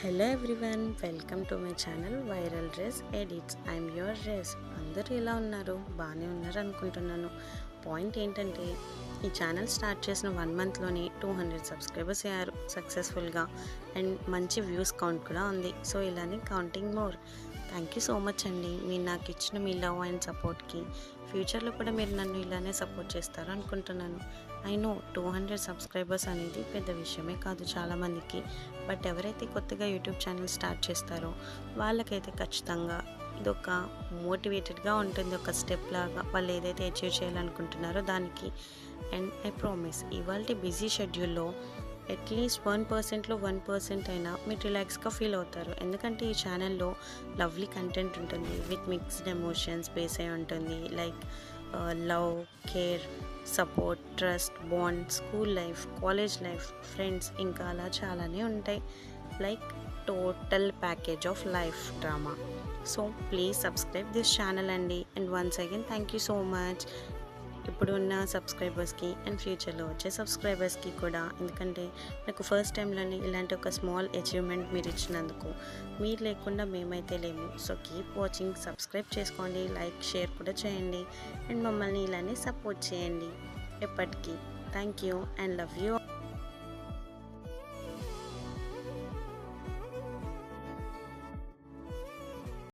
Hello everyone, welcome to my channel viral dress edits. I'm your dress. అందరూ ఎలా ఉన్నారు? బాగానే ఉన్నారు అనుకుంటున్నాను. పాయింట్ ఏంటంటే, ఈ ఛానల్ స్టార్ట్ చేసిన 1 మంత్లోనే 200 సబ్స్క్రైబర్స్ అయ్యారు సక్సెస్ఫుల్గా. అండ్ మంచి వ్యూస్ కౌంట్ కూడా ఉంది. సో ఇలానే counting more. Thank you so much అండి, మీరు నాకు ఇచ్చిన మీ లవ్ అండ్ సపోర్ట్కి. ఫ్యూచర్లో కూడా మీరు నన్ను ఇలానే సపోర్ట్ చేస్తారు అనుకుంటున్నాను. ఐ నో 200 సబ్స్క్రైబర్స్ అనేది పెద్ద విషయమే కాదు చాలామందికి. బట్ ఎవరైతే కొత్తగా యూట్యూబ్ ఛానల్ స్టార్ట్ చేస్తారో వాళ్ళకైతే ఖచ్చితంగా ఇదొక మోటివేటెడ్గా ఉంటుంది, ఒక స్టెప్ లాగా వాళ్ళు ఏదైతే అచీవ్ చేయాలనుకుంటున్నారో దానికి. అండ్ ఐ ప్రామిస్, ఇవాళ బిజీ షెడ్యూల్లో అట్లీస్ట్ 1%లో 1% అయినా మీరు రిలాక్స్గా ఫీల్ అవుతారు. ఎందుకంటే ఈ ఛానల్లో లవ్లీ కంటెంట్ ఉంటుంది, విత్ మిక్స్డ్ ఎమోషన్స్ బేస్ అయి ఉంటుంది. Like love, care, support, trust, bond, school life, college life, friends, ఇంకా అలా చాలానే ఉంటాయి. Like total package of life drama. So please subscribe this channel అండి. And once again thank you so much ఇప్పుడు ఉన్న సబ్స్క్రైబర్స్కి అండ్ ఫ్యూచర్లో వచ్చే సబ్స్క్రైబర్స్కి కూడా. ఎందుకంటే నాకు ఫస్ట్ టైంలోనే ఇలాంటి ఒక స్మాల్ అచీవ్మెంట్ మీరు ఇచ్చినందుకు. మీరు లేకుండా మేమైతే లేము. సో కీప్ వాచింగ్, సబ్స్క్రైబ్ చేసుకోండి, లైక్, షేర్ కూడా చేయండి. అండ్ మమ్మల్ని ఇలానే సపోర్ట్ చేయండి ఎప్పటికీ. Thank you and love you.